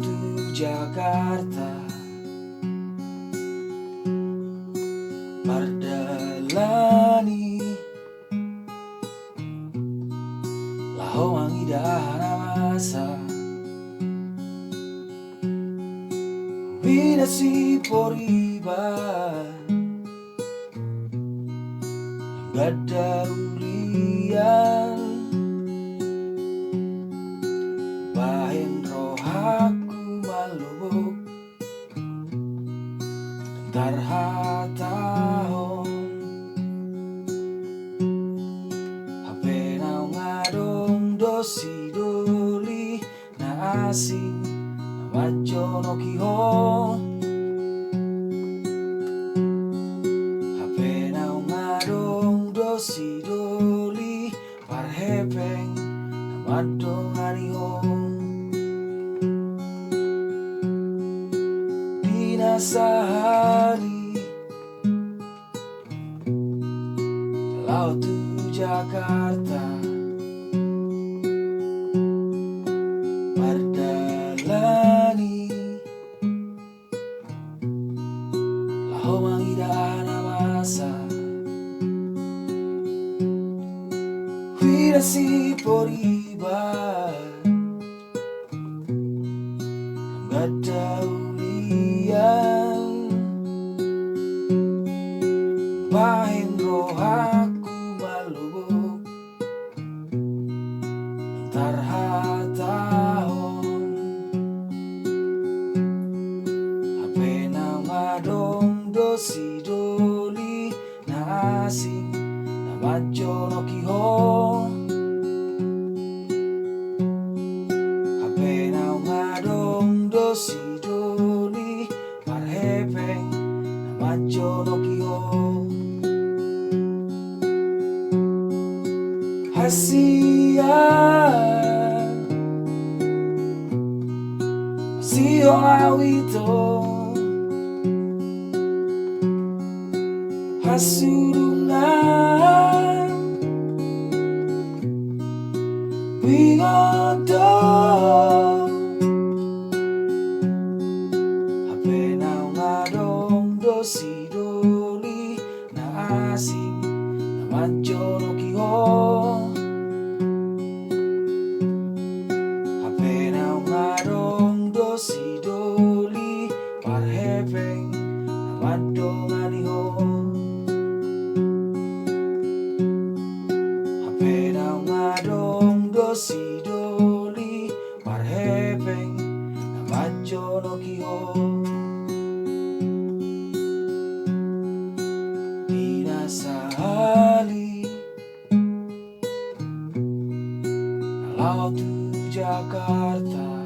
tu Jakarta, Mardalani Laho mangidahana masa Binasi poriban Gada ulian Bahin rohaku malubuk Tarhatahon Hape nau ngadong dosi doli na asing na majono kihon Hape nau ngadong dosi doli parhepeng na madong anihon Sehari Laut tu Jakarta, Mardalani Laho mangidahana masa Widasi poriban Gada ulian Bahin rohaku malubuk Tarhatahon Hape nau ngadong dosi doli na asing na majono kihon Hape nau ngadong dosi doli parhepeng na majono kihon Hasian Siong awito Hasurungan Wingodo Hape nau ngadong dosi doli na asing na majono kihon Hape nau ngadong dosi doli parhepeng na madong anihon Hape nau ngadong dosi doli parhepeng na majono kihon Dinasali Laut tu Jakarta,